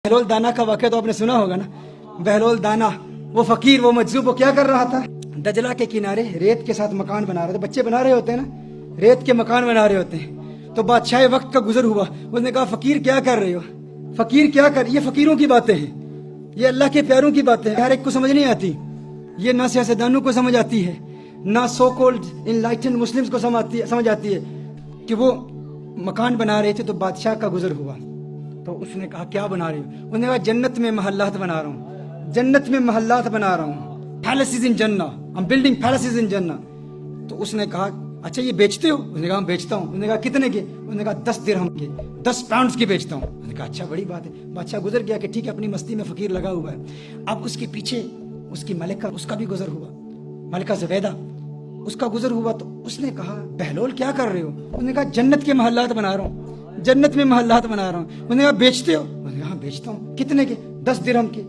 बहलोल दाना का वाक़या तो आपने सुना होगा ना। बहलोल दाना वो फकीर वो मजजूब वो क्या कर रहा था, दजला के किनारे रेत के साथ मकान बना रहे थे। बच्चे बना रहे होते हैं ना, रेत के मकान बना रहे होते हैं। तो बादशाह वक्त का गुजर हुआ, उसने कहा फकीर क्या कर रहे हो, फकीर क्या कर, ये फकीरों की बातें हैं, ये अल्लाह के प्यारों की बातें हैं, हर एक को समझ नहीं आती। ये ना सियासतदानों को समझ आती है, ना सो कॉल्ड इनलाइटेंड मुस्लिम्स को समझ आती है कि वो मकान बना रहे थे। तो बादशाह का गुजर हुआ तो उसने कहा क्या बना रहे हो, उसने कहा जन्नत में महल्लात बना रहा हूँ, जन्नत में महल्लात बना रहा हूँ, पैलेसेस इन जन्नत, आई एम बिल्डिंग पैलेसेस इन जन्नत। तो उसने कहा अच्छा ये बेचते हो, उसने कहा बेचता हूँ। उसने कहा कितने के, उसने कहा 10 दिरहम के, 10 पाउंड के बेचता हूँ। उसने कहा अच्छा बड़ी बात है। बादशाह गुजर गया कि ठीक है, अपनी मस्ती में फकीर लगा हुआ है। अब उसके पीछे उसकी मलिका, उसका भी गुजर हुआ, मलिका ज़ुबैदा, उसका गुजर हुआ। तो उसने कहा बहलोल क्या कर रहे हो, उसने कहा जन्नत के महल्लात बना रहा हूँ, जन्नत में महल्लात बना रहा हूँ। उसने कहा बेचते हो, उसने कहा बेचता हूँ। कितने के, 10 दिरहम के,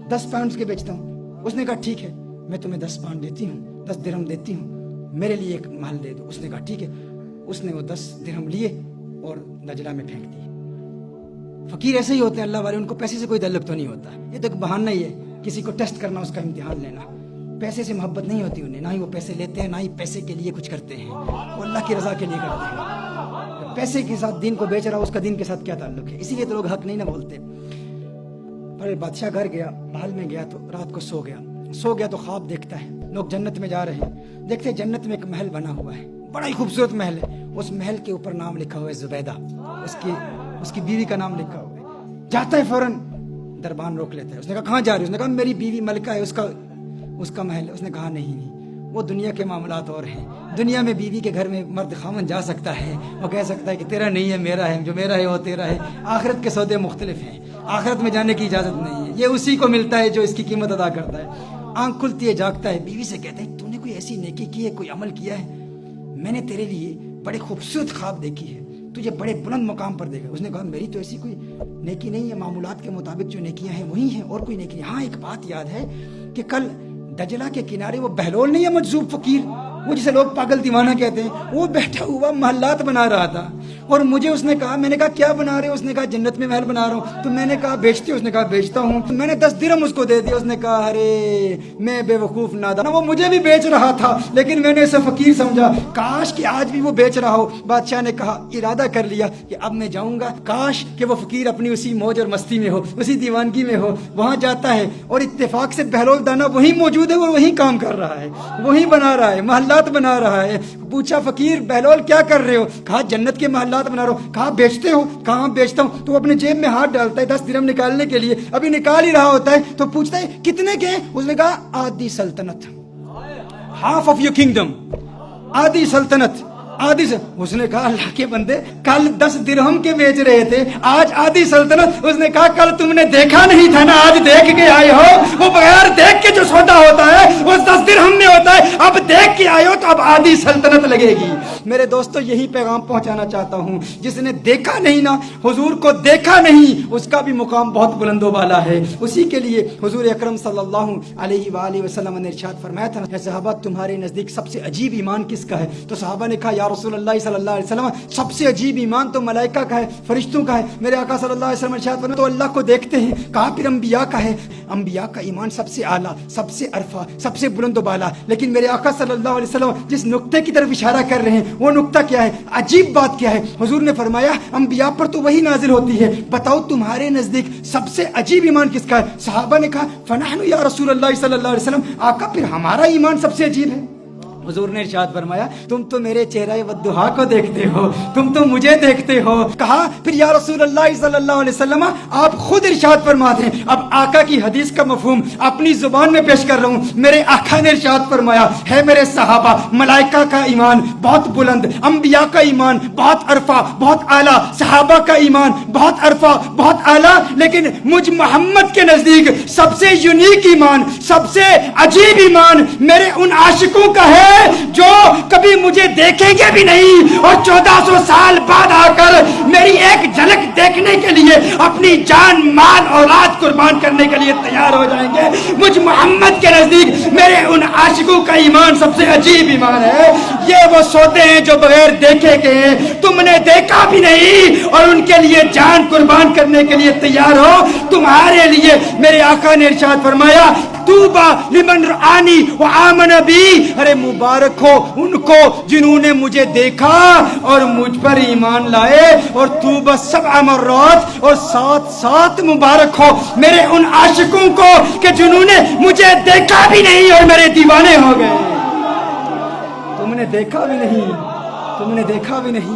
10 पाउंड के बेचता हूँ। उसने कहा ठीक है, मैं तुम्हें 10 पाउंड देती हूँ, 10 दिरहम देती हूँ, मेरे लिए एक महल दे दो। उसने कहा ठीक है। उसने वो 10 दिरहम लिए और दजला में फेंक दिए। फकीर ऐसे ही होते हैं अल्लाह वाले, उनको पैसे से कोई ताल्लुक तो नहीं होता। ये तो एक बहाना ही है किसी को टेस्ट करना, उसका इम्तिहान लेना। पैसे से मोहब्बत नहीं होती उन्हें, ना ही वो पैसे लेते हैं, ना ही पैसे के लिए कुछ करते हैं। वो अल्लाह की रजा के लिए करते हैं। पैसे के साथ दीन को बेच रहा हो, उसका दीन के साथ क्या ताल्लुक है। इसीलिए तो लोग हक नहीं ना बोलते। पर बादशाह घर गया, महल में गया तो रात को सो गया तो ख्वाब देखता है, लोग जन्नत में जा रहे हैं, देखते हैं जन्नत में एक महल बना हुआ है, बड़ा ही खूबसूरत महल है। उस महल के ऊपर नाम लिखा हुआ है ज़ुबैदा, उसकी बीवी का नाम लिखा हुआ है। जाता है फौरन, दरबान रोक लेता है। उसने कहा कहाँ जा रही है, उसने कहा मेरी बीवी मलिका है, उसका महल है। उसने कहा नहीं, वो दुनिया के मामलात और हैं। दुनिया में बीवी के घर में मर्द खामन जा सकता है, वो कह सकता है कि तेरा नहीं है मेरा है, जो मेरा है वो तेरा है। आखिरत के सौदे मुख्तलिफ हैं, आखिरत में जाने की इजाज़त नहीं है। ये उसी को मिलता है जो इसकी कीमत अदा करता है। आंख खुलती है, जागता है, बीवी से कहता है तूने कोई ऐसी नेकी की है, कोई अमल किया है, मैंने तेरे लिए बड़े खूबसूरत ख्वाब देखी है, तुझे बड़े बुलंद मकाम पर देगा। उसने कहा मेरी तो ऐसी कोई नेकी नहीं है, मामूलात के मुताबिक जो नेकियां हैं वही हैं, और कोई नेकी नहीं। हाँ एक बात याद है कि कल दजला के किनारे वो बहलोल नहीं है मजजूब फकीर, वो जिसे लोग पागल दीवाना कहते हैं, वो बैठा हुआ महल्लात बना रहा था। और मुझे उसने कहा, मैंने कहा क्या बना रहे हो, उसने कहा जन्नत में महल बना रहा हूँ। तो मैंने कहा बेचते हो, उसने कहा बेचता हूँ। तो मैंने 10 दिरहम उसको दे दिया। उसने कहा अरे मैं बेवकूफ़ नादान, वो मुझे भी बेच रहा था लेकिन मैंने इसे फकीर समझा, काश कि आज भी वो बेच रहा हो। बादशाह ने कहा इरादा कर लिया कि अब मैं जाऊँगा, काश कि वो फकीर अपनी उसी मौज और मस्ती में हो, उसी दीवानगी में हो। वहाँ जाता है और इत्तेफाक से बहलोल दाना वही मौजूद है, वो वही काम कर रहा है, वही बना रहा है, महल्लात बना रहा है। पूछा फकीर बहलोल क्या कर रहे हो, कहा जन्नत के महल्लात बना रहा हूं। कहा बेचते हो, कहा बेचता हूं। तो अपने जेब में हाथ डालता है 10 दिरहम निकालने के लिए, अभी निकाल ही रहा होता है तो पूछता है कितने के, उसने कहा आधी सल्तनत, हाफ ऑफ योर किंगडम, आधी सल्तनत, आधी से। उसने कहा अल्लाह के बंदे कल 10 दिरहम के बेच रहे थे, आज आधी सल्तनत। उसने कहा कल तुमने देखा नहीं था ना, आज देख के आए हो। वो बगैर देख के जो सौदा होता है वो 10 दिरहम में होता है, अब देख के आए हो तो अब आधी सल्तनत लगेगी। मेरे दोस्तों यही पैगाम पहुंचाना चाहता हूं, जिसने देखा नहीं ना, हुजूर को देखा नहीं, उसका भी मुकाम बहुत बुलंदो वाला है। उसी के लिए हुजूर अकरम सल्लल्लाहु अलैहि वसल्लम ने इरशाद फरमाया था सहाबा तुम्हारे नजदीक सबसे अजीब ईमान किसका है। तो सहाबा ने कहा या रसूलुल्लाह सल्लल्लाहु अलैहि वसल्लम सबसे अजीब ईमान तो मलाइका का है, फरिश्तों का है। मेरे आका सल्लल्लाहु अलैहि वसल्लम इरशाद फरमाया तो अल्लाह को देखते हैं। कहा फिर अंबिया का है, अंबिया का ईमान सबसे आला, सबसे अरफा, सबसे बुलंद बाला। लेकिन मेरे आका सल्लल्लाहु अलैहि वसल्लम जिस नुक्ते की तरफ इशारा कर रहे हैं वो नुक्ता क्या है, अजीब बात क्या है। हुजूर ने फरमाया अंबिया पर तो वही नाजिल होती है, बताओ तुम्हारे नजदीक सबसे अजीब ईमान किसका है। सहाबा ने कहा फनहनु या रसूलल्लाह सल्लल्लाहु अलैहि वसल्लम, आका फिर हमारा ईमान सबसे अजीब है। हुजूर ने इरशाद फरमाया तुम तो मेरे चेहरा वद्दुहा को देखते हो, तुम तो मुझे देखते हो। कहा फिर या रसूलल्लाह सल्लल्लाहु अलैहि वसल्लम आप खुद इरशाद फरमा दें। अब आका की हदीस का मफहूम अपनी जुबान में पेश कर रहा हूँ। मेरे आका ने इरशाद फरमाया है मेरे सहाबा मलाइका का ईमान बहुत बुलंद, अंबिया का ईमान बहुत अरफा बहुत आला, सहाबा का ईमान बहुत अरफा बहुत आला, लेकिन मुझ मोहम्मद के नजदीक सबसे यूनिक ईमान, सबसे अजीब ईमान मेरे उन आशिकों का है جو کبھی مجھے دیکھیں گے بھی نہیں اور 1400 سال بعد آ کر میری ایک جھلک دیکھنے کے لیے اپنی جان مال اولاد قربان کرنے کے لیے تیار ہو جائیں گے. مجھ محمد کے نزدیک میرے ان عاشقوں کا ایمان سب سے عجیب ایمان ہے. یہ وہ سوتے ہیں جو بغیر دیکھے گئے ہیں, تم نے دیکھا بھی نہیں اور ان کے لیے جان قربان کرنے کے لیے تیار ہو. تمہارے لیے میرے آقا نے ارشاد فرمایا توبہ لمن رآنی وآمن بی, ارے مبارک ہو ان کو جنہوں نے مجھے دیکھا اور مجھ پر ایمان لائے. اور توبہ 7 مرات, اور 7 مبارک ہو میرے ان عاشقوں کو کہ جنہوں نے مجھے دیکھا بھی نہیں اور میرے دیوانے ہو گئے. تم نے دیکھا بھی نہیں, تم نے دیکھا بھی نہیں.